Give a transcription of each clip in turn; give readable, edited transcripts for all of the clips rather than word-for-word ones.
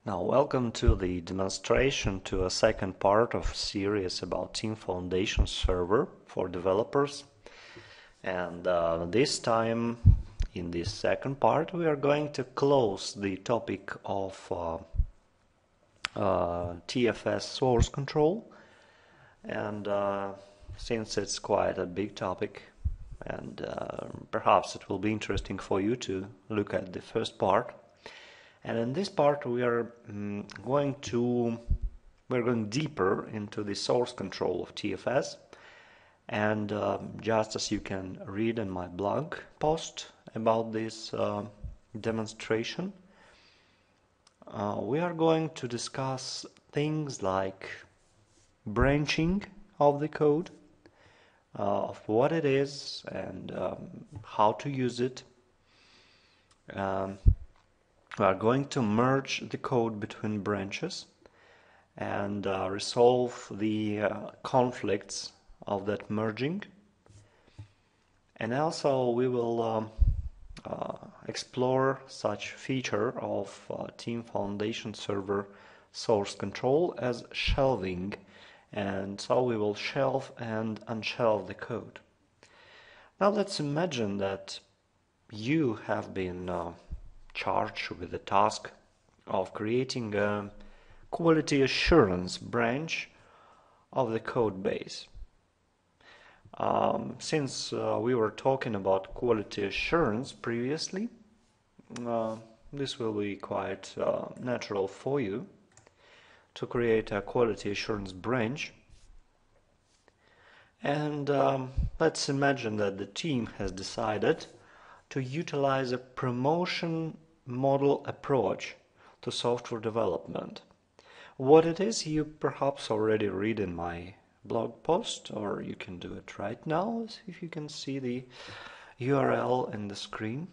Now, welcome to the demonstration to a second part of series about Team Foundation Server for developers. And this time, in this second part, we are going to close the topic of TFS source control. And since it's quite a big topic, and perhaps it will be interesting for you to look at the first part. And in this part we are going deeper into the source control of TFS, and just as you can read in my blog post about this demonstration, we are going to discuss things like branching of the code, of what it is and how to use it. We are going to merge the code between branches and resolve the conflicts of that merging. And also we will explore such feature of Team Foundation Server source control as shelving. And so we will shelve and unshelve the code. Now let's imagine that you have been charged with the task of creating a quality assurance branch of the code base. Since we were talking about quality assurance previously, this will be quite natural for you to create a quality assurance branch. And let's imagine that the team has decided to utilize a promotion model approach to software development. What it is, you perhaps already read in my blog post, or you can do it right now if you can see the URL in the screen.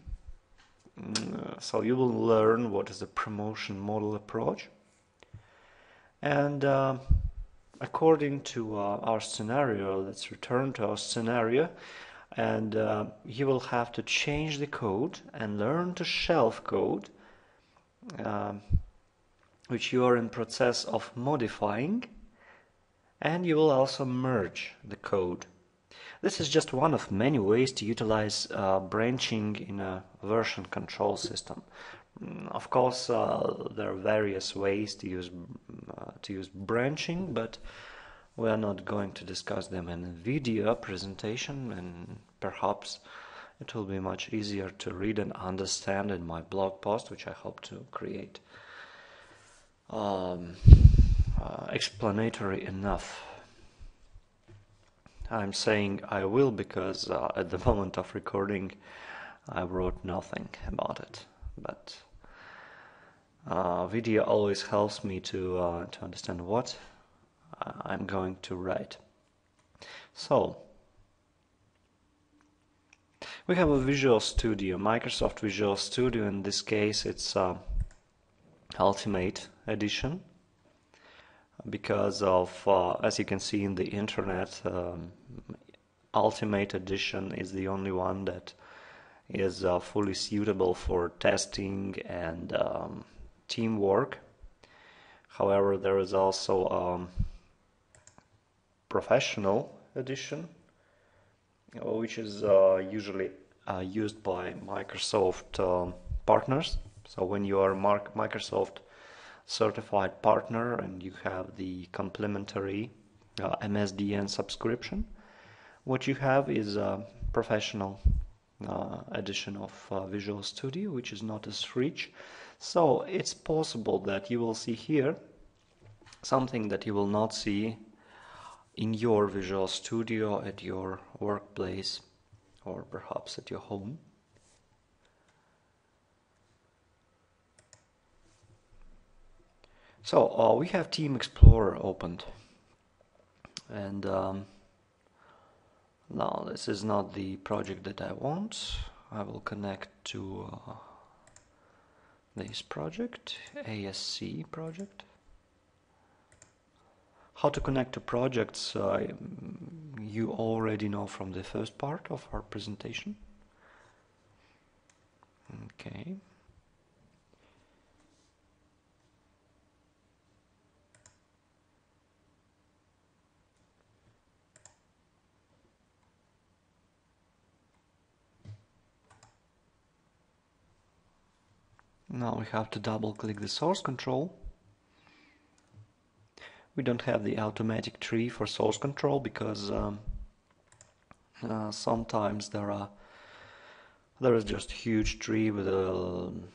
So you will learn what is a promotion model approach. And according to our scenario, let's return to our scenario, and you will have to change the code and learn to shelve code which you are in process of modifying, and you will also merge the code. This is just one of many ways to utilize branching in a version control system. Of course, there are various ways to use branching, but we are not going to discuss them in a video presentation, and perhaps it will be much easier to read and understand in my blog post, which I hope to create explanatory enough. I'm saying I will because at the moment of recording I wrote nothing about it, but video always helps me to understand what I'm going to write. So we have a Visual Studio, Microsoft Visual Studio. In this case it's Ultimate Edition, because of as you can see in the internet, Ultimate Edition is the only one that is fully suitable for testing and teamwork. However, there is also Professional Edition, which is usually used by Microsoft partners. So when you are a Microsoft certified partner and you have the complimentary MSDN subscription, what you have is a Professional edition of Visual Studio, which is not as rich. So it's possible that you will see here something that you will not see in your Visual Studio at your workplace or perhaps at your home. So we have Team Explorer opened, and now this is not the project that I want. I will connect to this project, ASC project. How to connect to projects you already know from the first part of our presentation. Okay. Now we have to double click the source control. We don't have the automatic tree for source control because sometimes there is just a huge tree with an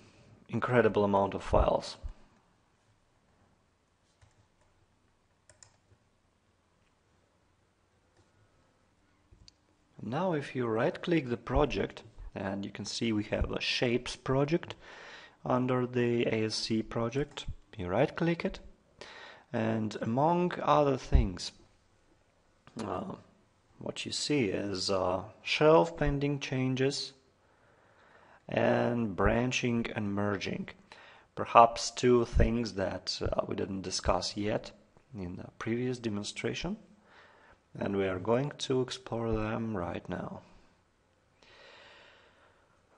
incredible amount of files. Now if you right click the project, and you can see we have a shapes project under the ASC project, you right click it, and among other things what you see is shelf pending changes and branching and merging. Perhaps two things that we didn't discuss yet in the previous demonstration, and we are going to explore them right now.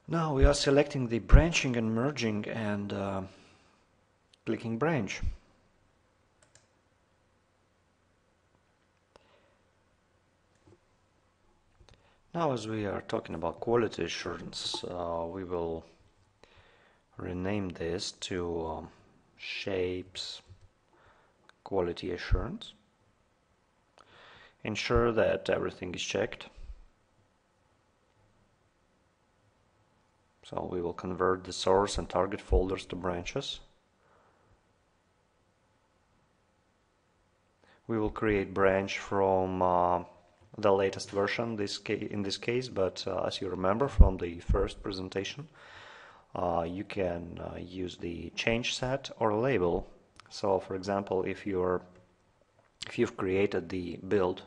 Now we are selecting the branching and merging and clicking branch. Now, as we are talking about quality assurance, we will rename this to shapes quality assurance. Ensure that everything is checked. So we will convert the source and target folders to branches. We will create branch from the latest version in this case, but as you remember from the first presentation, you can use the change set or label. So for example, if you've created the build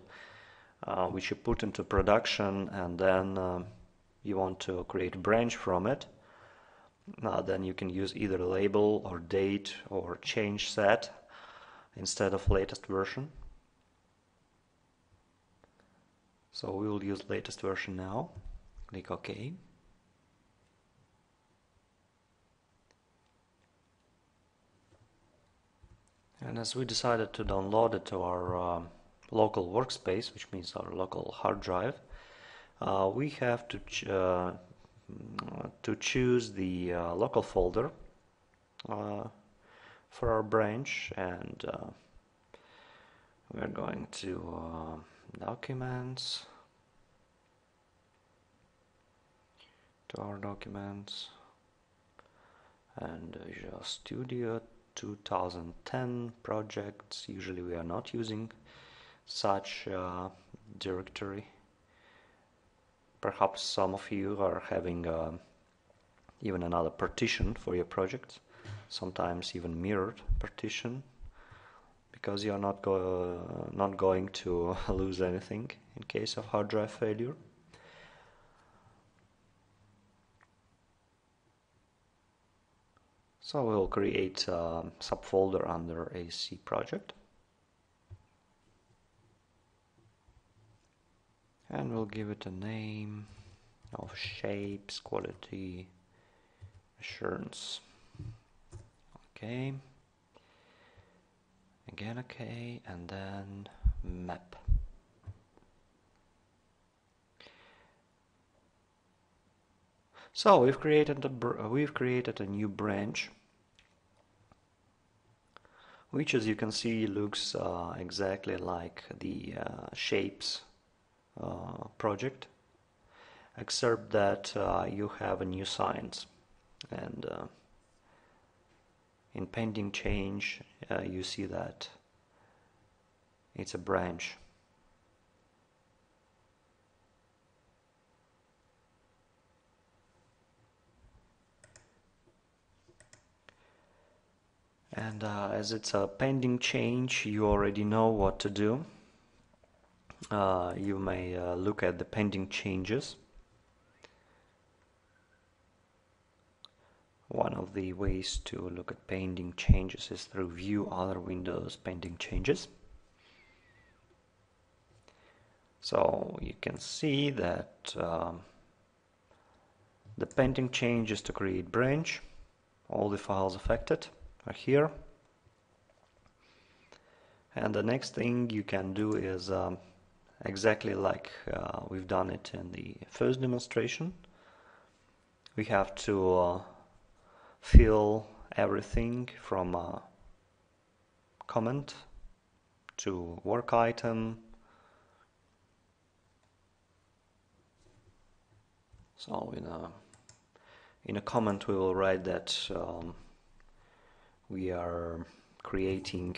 which you put into production, and then you want to create a branch from it, then you can use either label or date or change set instead of latest version. So we will use latest version now. Click OK. And as we decided to download it to our local workspace, which means our local hard drive, we have to choose the local folder for our branch, and we're going to documents, to our documents, and Visual Studio 2010 projects. Usually we are not using such directory. Perhaps some of you are having even another partition for your projects, sometimes even mirrored partition, because you are not going to lose anything in case of hard drive failure. So we'll create a subfolder under ASC project, and we'll give it a name of shapes quality assurance. Okay. Again OK, and then map. So we've created a new branch, which, as you can see, looks exactly like the shapes project, except that you have a new signs, and in pending change you see that it's a branch. And as it's a pending change, you already know what to do. You may look at the pending changes. One of the ways to look at pending changes is through View Other Windows Pending Changes. So you can see that the pending change is to create branch. All the files affected are here. And the next thing you can do is exactly like we've done it in the first demonstration. We have to fill everything from a comment to work item. So in a comment we will write that we are creating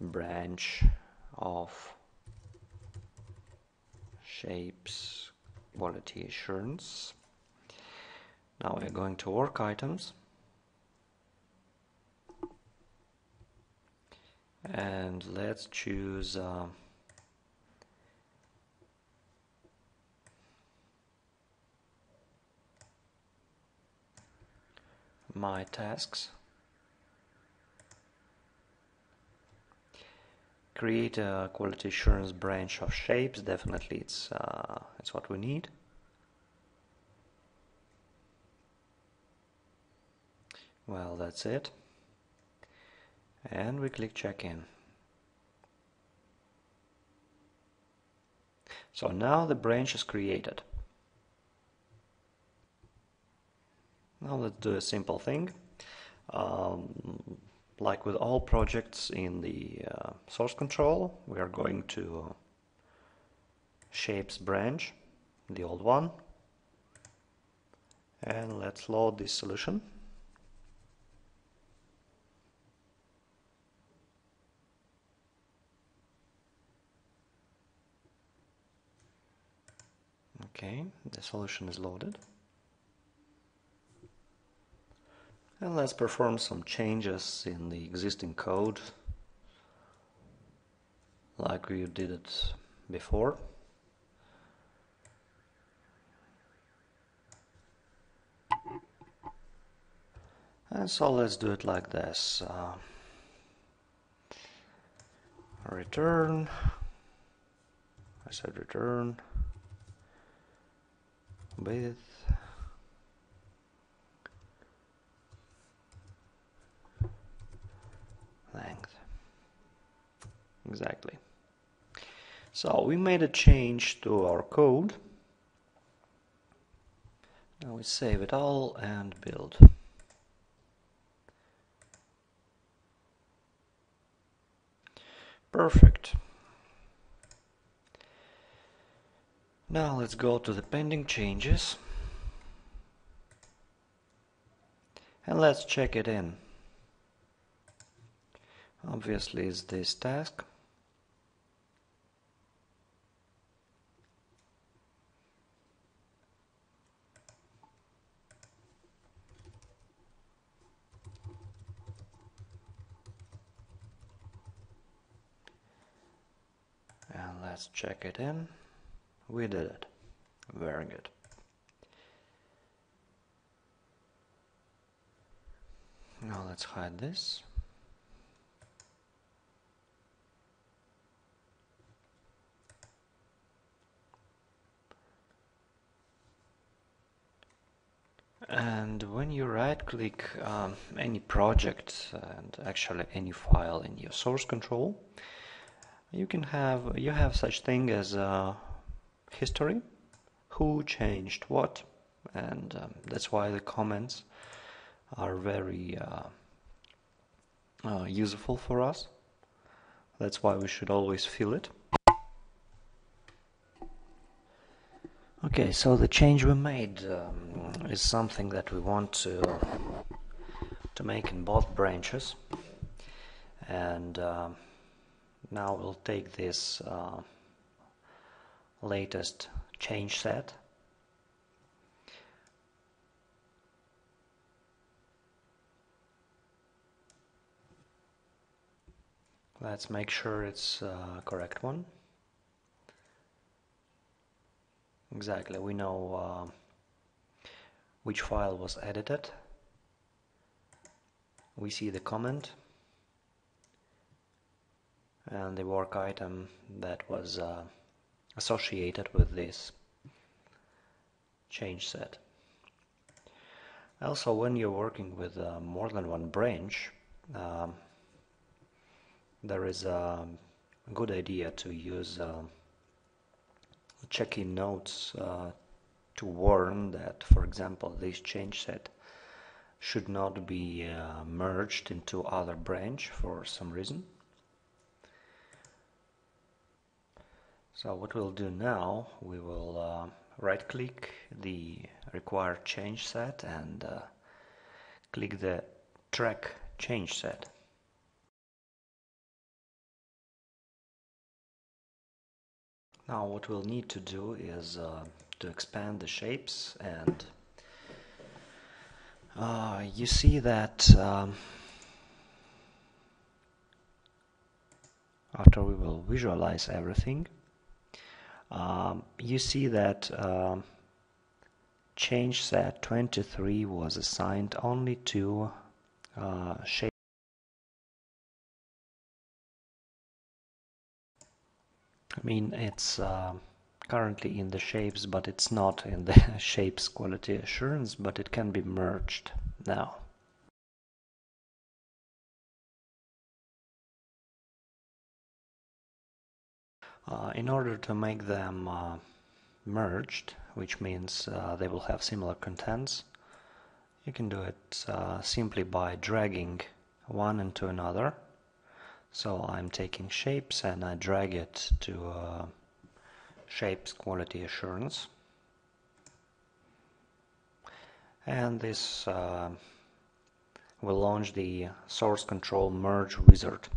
branch of shapes quality assurance. Now we're going to work items and let's choose my tasks. Create a quality assurance branch of shapes. Definitely it's what we need. Well, that's it. And we click check in. So now the branch is created. Now let's do a simple thing. Like with all projects in the source control, we are going to shapes branch, the old one, and let's load this solution. Okay, the solution is loaded. And let's perform some changes in the existing code like we did it before. And so let's do it like this. Return, I said return width length. Exactly. So we made a change to our code. Now we save it all and build. Perfect. Now let's go to the pending changes and let's check it in. Obviously it's this task. And let's check it in. We did it. Very good. Now let's hide this. And when you right click any project and actually any file in your source control, you have such thing as history, who changed what, and that's why the comments are very useful for us. That's why we should always fill it. Okay, so the change we made is something that we want to make in both branches, and now we'll take this latest change set let's make sure it's correct one. Exactly, we know which file was edited. We see the comment and the work item that was associated with this change set. Also, when you're working with more than one branch, there is a good idea to use check-in notes to warn that, for example, this change set should not be merged into other branch for some reason. So what we'll do now, we will right click the required change set and click the track change set. Now what we'll need to do is to expand the shapes, and you see that after we will visualize everything, you see that change set 23 was assigned only to shape. I mean, it's currently in the shapes, but it's not in the shapes quality assurance, but it can be merged now. In order to make them merged, which means they will have similar contents, you can do it simply by dragging one into another. So I'm taking shapes and I drag it to shapes quality assurance, and this will launch the source control merge wizard.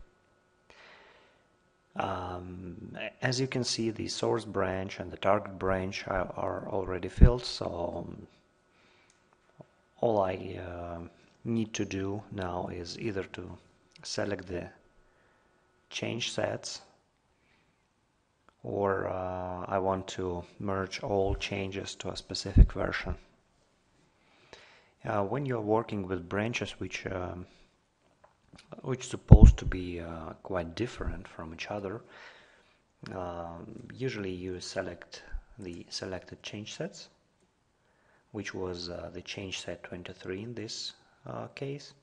As you can see, the source branch and the target branch are already filled, so all I need to do now is either to select the change sets, or I want to merge all changes to a specific version. When you're working with branches which supposed to be quite different from each other, usually you select the selected change sets, which was the change set 23 in this case.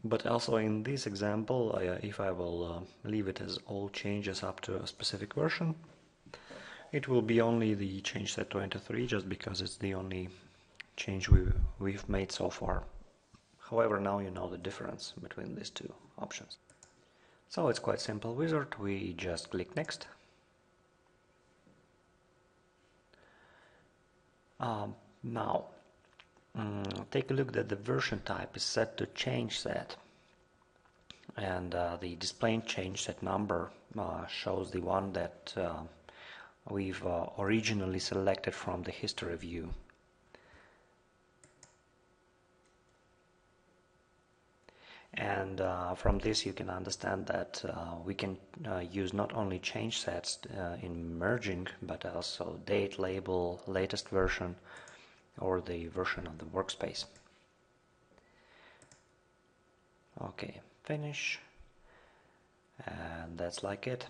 But also in this example, if I will leave it as all changes up to a specific version, it will be only the change set 23, just because it's the only change we've made so far. However, now you know the difference between these two options. So it's quite simple wizard, we just click next. Now take a look that the version type is set to change set, and the display change set number shows the one that we've originally selected from the history view. And from this you can understand that we can use not only change sets in merging, but also date, label, latest version, or the version of the workspace. Okay, finish, and that's like it.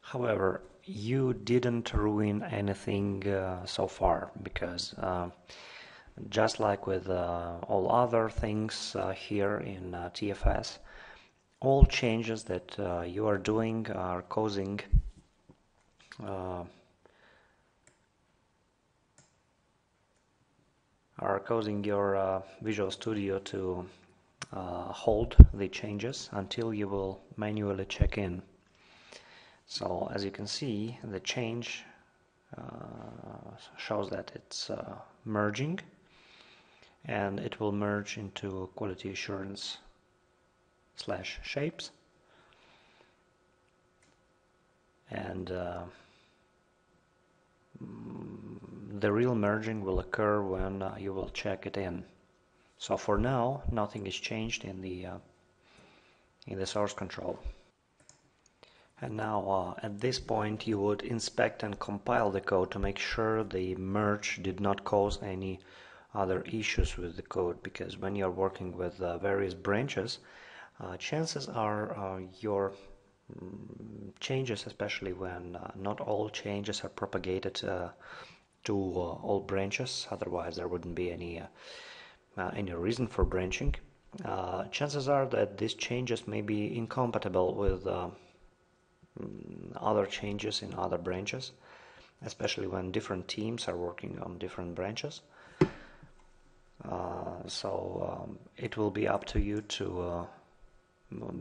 However, you didn't ruin anything so far, because just like with all other things here in TFS, all changes that you are doing are causing your Visual Studio to hold the changes until you will manually check in. So as you can see, the change shows that it's merging, and it will merge into quality assurance / shapes, and the real merging will occur when you will check it in. So for now, nothing is changed in the source control. And now at this point you would inspect and compile the code to make sure the merge did not cause any other issues with the code, because when you're working with various branches, chances are your changes, especially when not all changes are propagated to all branches, otherwise there wouldn't be any reason for branching. Chances are that these changes may be incompatible with other changes in other branches, especially when different teams are working on different branches. It will be up to you to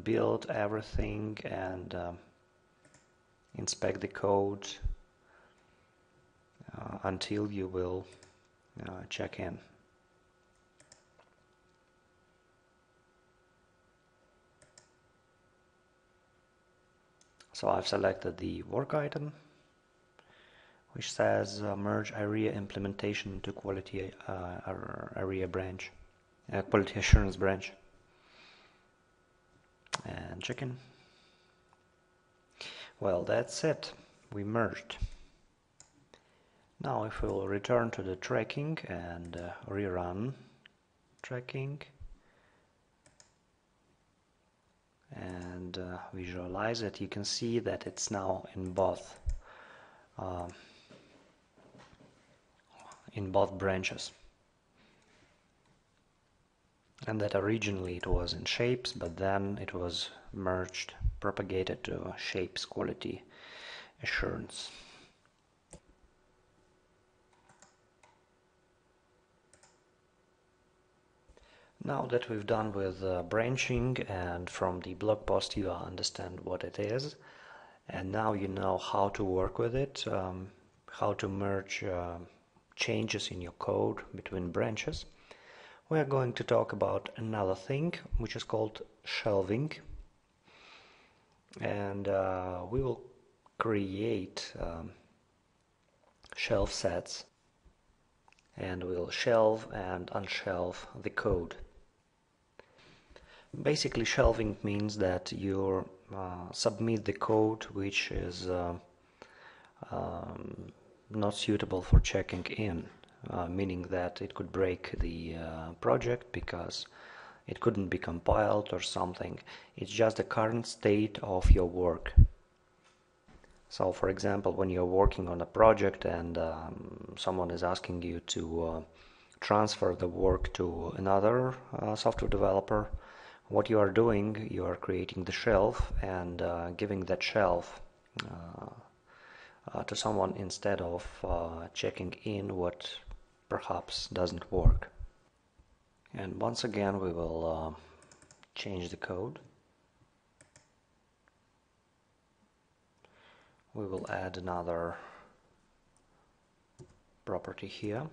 build everything and inspect the code until you will check in. So I've selected the work item, which says merge area implementation into quality area branch, quality assurance branch, and check in. Well, that's it. We merged. Now if we'll return to the tracking and rerun tracking and visualize it, you can see that it's now in both branches, and that originally it was in shapes, but then it was merged, propagated to shapes quality assurance. Now that we've done with branching, and from the blog post you understand what it is, and now you know how to work with it, how to merge changes in your code between branches, we are going to talk about another thing which is called shelving. And we will create shelf sets, and we'll shelve and unshelve the code. Basically, shelving means that you submit the code which is not suitable for checking in, meaning that it could break the project because it couldn't be compiled or something. It's just the current state of your work. So, for example, when you're working on a project and someone is asking you to transfer the work to another software developer, what you are doing, you are creating the shelf and giving that shelf to someone instead of checking in what perhaps doesn't work. And once again we will change the code. We will add another property here.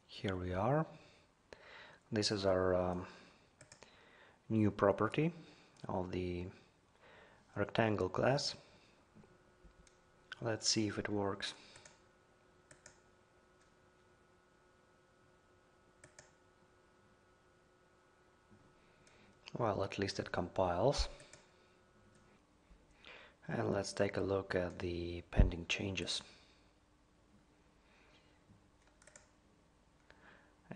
Here we are. This is our new property of the rectangle class. Let's see if it works. Well, at least it compiles. And let's take a look at the pending changes.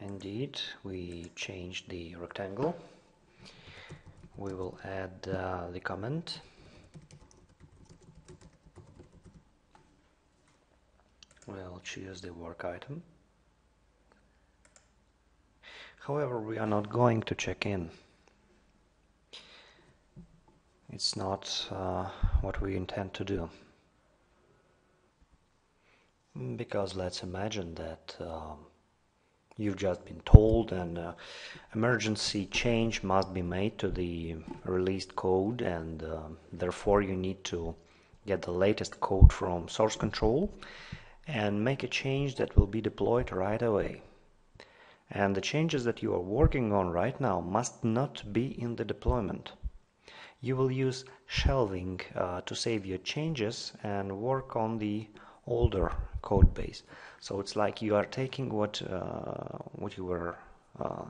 Indeed, we changed the rectangle. We will add the comment. We'll choose the work item. However, we are not going to check in. It's not what we intend to do. Because let's imagine that you've just been told an emergency change must be made to the released code, and therefore you need to get the latest code from source control and make a change that will be deployed right away. And the changes that you are working on right now must not be in the deployment. You will use shelving to save your changes and work on the older code base. So it's like you are taking what you were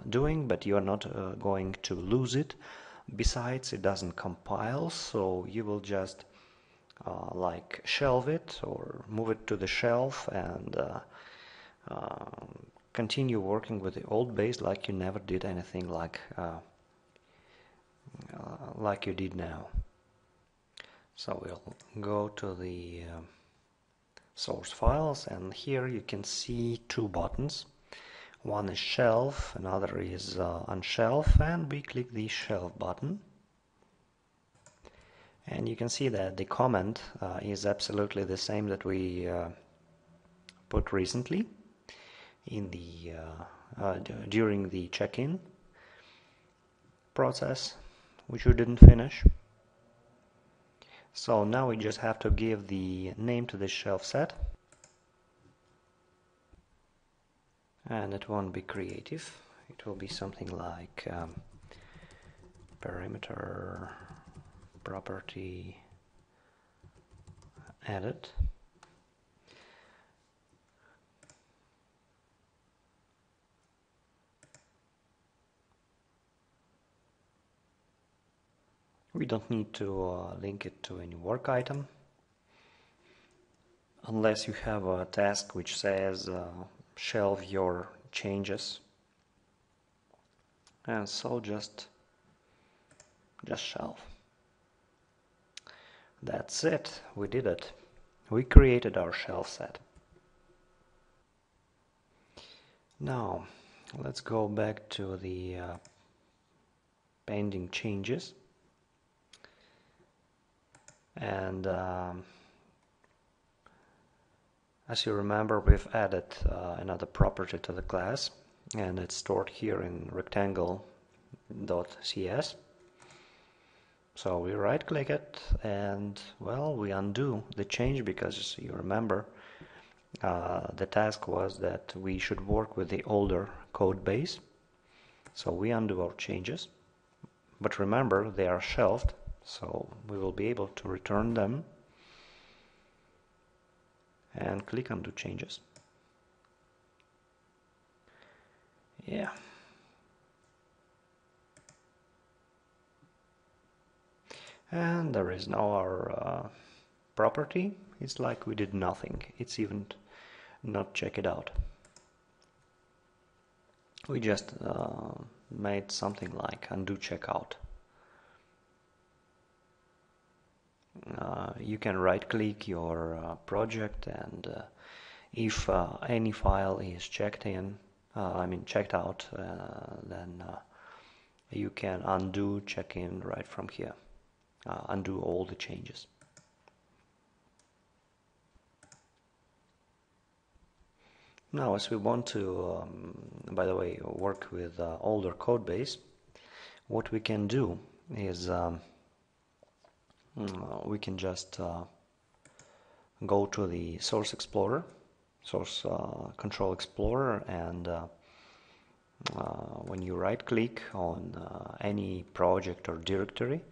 doing, but you are not going to lose it. Besides, it doesn't compile, so you will just like shelve it or move it to the shelf and continue working with the old base like you never did anything like you did now. So we'll go to the source files, and here you can see two buttons. One is shelf, another is unshelf, and we click the shelf button. And you can see that the comment is absolutely the same that we put recently in the during the check-in process, which we didn't finish. So now we just have to give the name to this shelf set, and it won't be creative. It will be something like perimeter property edit. We don't need to link it to any work item unless you have a task which says shelve your changes, and so just shelve. That's it, we did it. We created our shelf set. Now let's go back to the pending changes, and as you remember, we've added another property to the class, and it's stored here in rectangle.cs. So we right click it, and well, we undo the change, because you remember the task was that we should work with the older code base. So we undo our changes, but remember they are shelved, so we will be able to return them, and click undo changes. Yeah. And there is now our property. It's like we did nothing. It's even not check it out. We just made something like undo checkout. You can right click your project, and if any file is checked out, then you can undo check-in right from here. Undo all the changes. Now, as we want to, by the way, work with older code base, what we can do is we can just go to the Source Explorer, Source Control Explorer, and when you right click on any project or directory,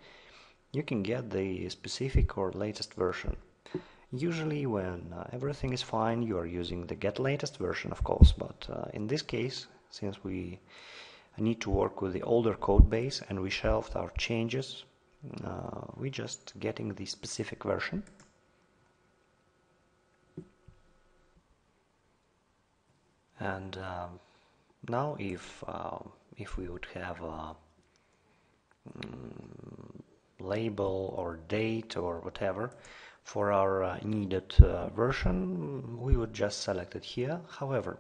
you can get the specific or latest version. Usually when everything is fine, you are using the get latest version, of course, but in this case, since we need to work with the older code base and we shelved our changes, we just getting the specific version. And now if we would have a label or date or whatever for our needed version, we would just select it here. However,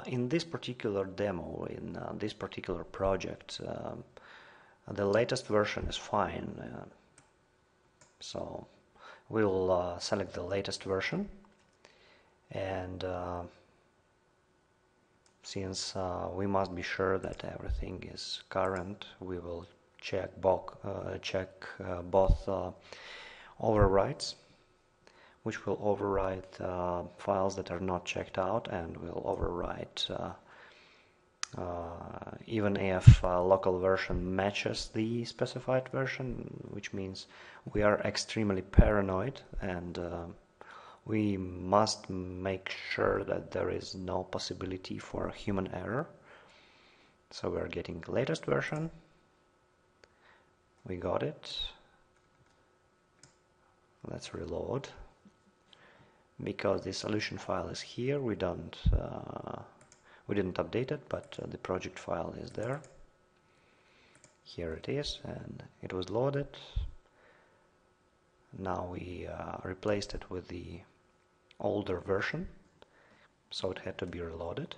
in this particular demo, in this particular project, the latest version is fine, so we'll select the latest version, and since we must be sure that everything is current, we will check both overrides, which will overwrite files that are not checked out, and will overwrite even if local version matches the specified version, which means we are extremely paranoid, and we must make sure that there is no possibility for human error. So we're getting the latest version. We got it. Let's reload. Because the solution file is here, we We didn't update it, but the project file is there. Here it is, and it was loaded. Now we replaced it with the older version, so it had to be reloaded.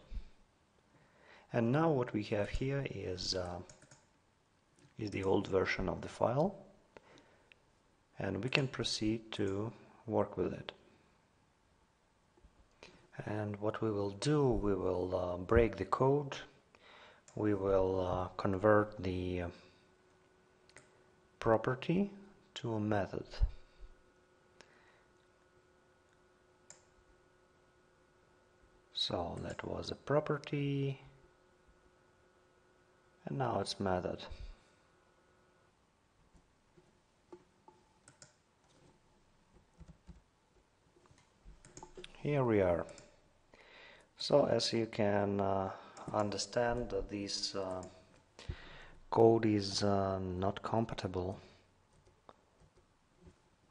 And now what we have here is the old version of the file, and we can proceed to work with it. And what we will do, we will break the code, we will convert the property to a method. So that was a property, and now it's method. Here we are. So as you can understand, this code is not compatible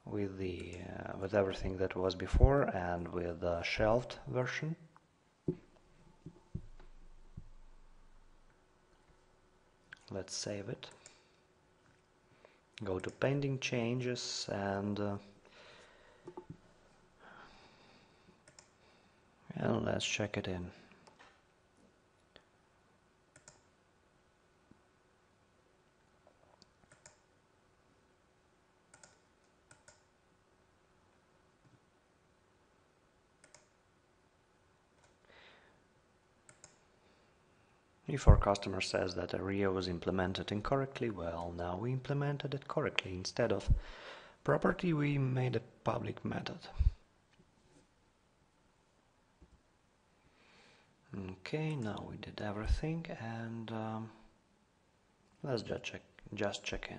with with everything that was before and with the shelved version. Let's save it. Go to pending changes and let's check it in. If our customer says that area was implemented incorrectly, well, now we implemented it correctly. Instead of property, we made a public method. Okay, now we did everything, and let's just check in.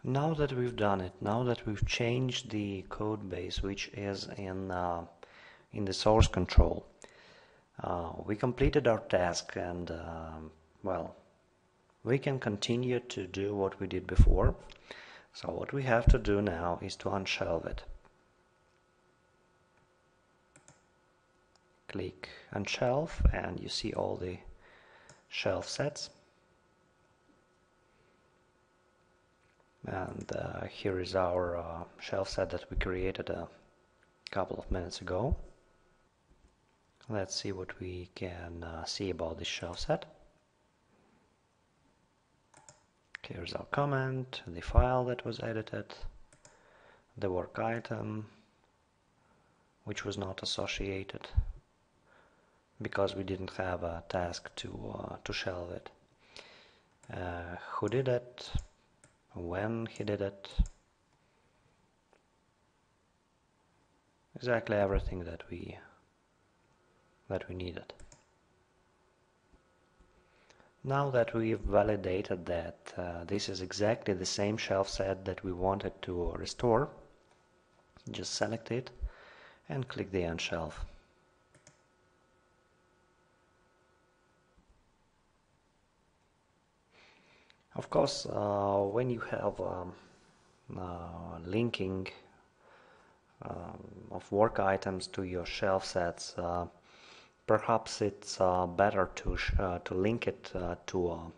Now that we've done it, now that we've changed the code base, which is in the source control, we completed our task, and well, we can continue to do what we did before. So what we have to do now is to unshelve it. Click unshelve, and you see all the shelf sets. And here is our shelf set that we created a couple of minutes ago. Let's see what we can see about this shelf set. Here's our comment, the file that was edited, the work item, which was not associated because we didn't have a task to shelve it. Who did it? When he did it, exactly everything that we needed. Now that we've validated that this is exactly the same shelf set that we wanted to restore, just select it and click the unshelve. Of course, when you have linking of work items to your shelf sets, perhaps it's better to link it to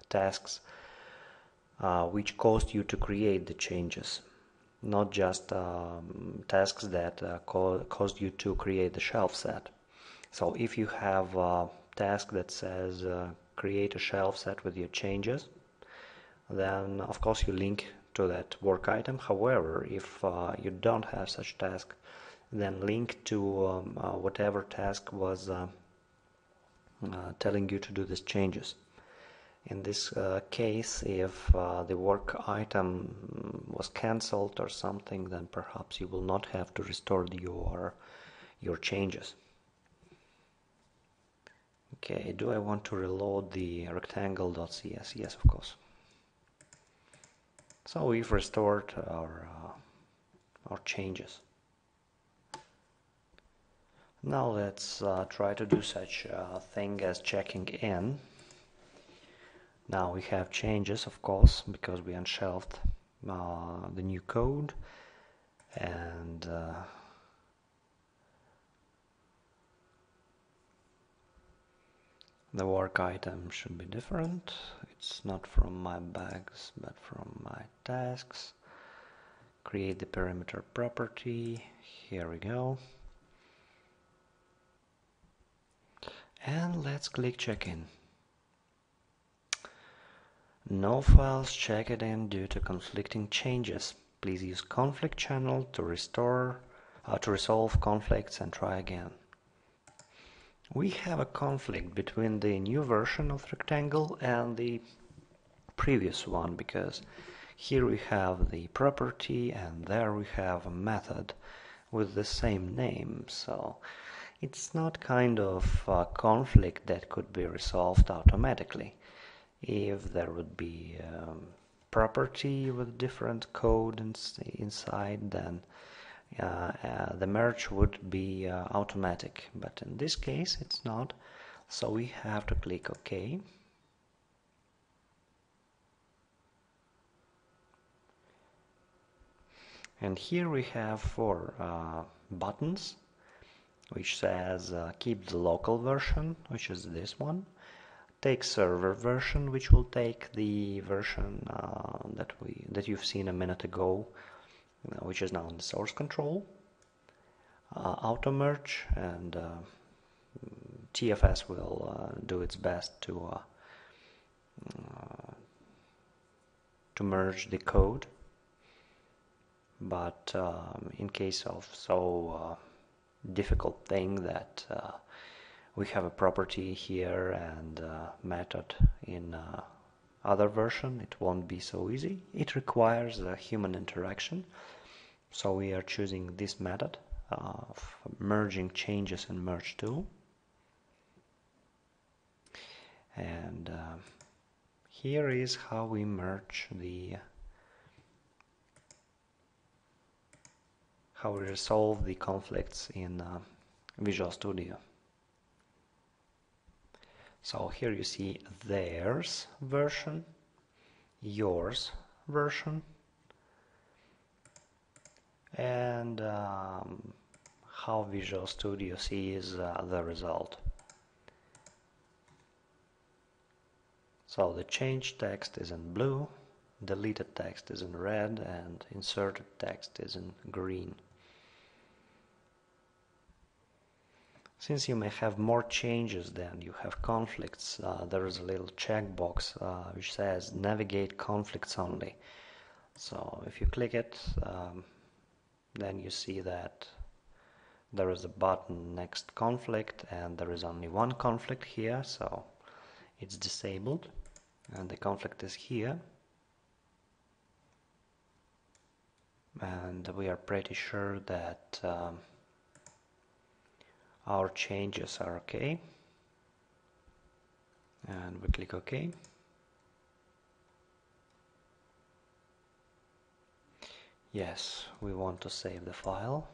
tasks which caused you to create the changes, not just tasks that caused you to create the shelf set. So if you have a task that says create a shelf set with your changes, then of course you link to that work item. However, if you don't have such task, then link to whatever task was telling you to do these changes. In this case, if the work item was cancelled or something, then perhaps you will not have to restore your changes. Okay, do I want to reload the rectangle.cs? Yes, of course. So we've restored our changes. Now let's try to do such a thing as checking in. Now we have changes, of course, because we unshelved the new code, and the work item should be different. It's not from my bags but from my tasks. Create the perimeter property. Here we go. And let's click check-in. No files checked in due to conflicting changes. Please use conflict channel to resolve conflicts and try again. We have a conflict between the new version of rectangle and the previous one, because here we have the property and there we have a method with the same name, so it's not kind of a conflict that could be resolved automatically. If there would be property with different code inside, then the merge would be automatic, but in this case it's not, so we have to click OK. And here we have 4 buttons, which says keep the local version, which is this one, take server version, which will take the version that you've seen a minute ago, which is now in the source control, auto merge, and TFS will do its best to merge the code. But in case of so difficult thing that we have a property here and method in other version, it won't be so easy. It requires a human interaction, so we are choosing this method of merging changes in merge tool. And here is how we merge how we resolve the conflicts in Visual Studio. So here you see theirs version, yours version, and how Visual Studio sees the result. So the changed text is in blue, deleted text is in red, and inserted text is in green. Since you may have more changes than you have conflicts, there is a little checkbox which says navigate conflicts only. So if you click it, then you see that there is a button next conflict, and there is only one conflict here, so it's disabled, and the conflict is here. And we are pretty sure that our changes are okay, and we click OK. Yes, we want to save the file,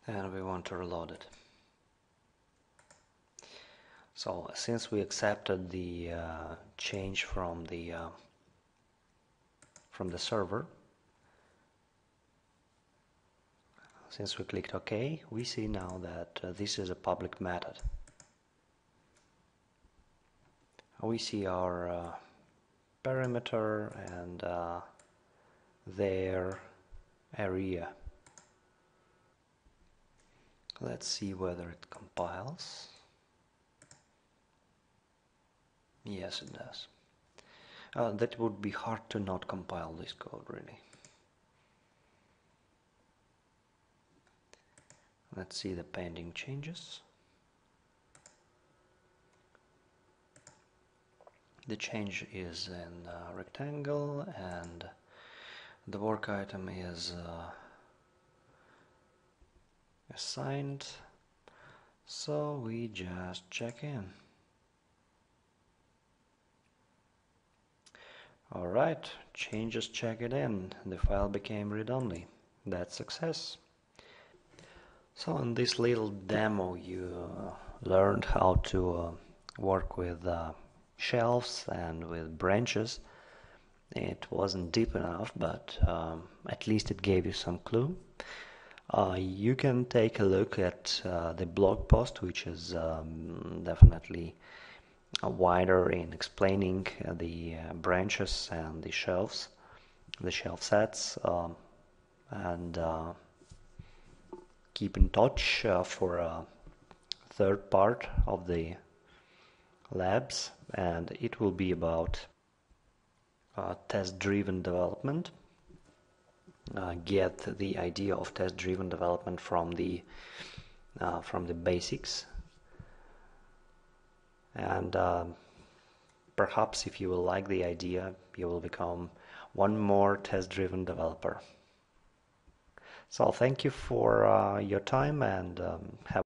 and we want to reload it. So since we accepted the change from the server, since we clicked OK, we see now that this is a public method. We see our perimeter and their area. Let's see whether it compiles. Yes, it does. That would be hard to not compile this code, really. Let's see the pending changes. The change is in rectangle, and the work item is assigned, so we just check in. Alright, changes checked in, the file became read-only. That's success. So in this little demo you learned how to work with shelves and with branches. It wasn't deep enough, but at least it gave you some clue. You can take a look at the blog post, which is definitely wider in explaining the branches and the shelves, the shelf sets, and keep in touch for a third part of the labs, and it will be about test-driven development. Get the idea of test-driven development from the basics, and perhaps if you will like the idea, you will become one more test-driven developer. So thank you for your time, and have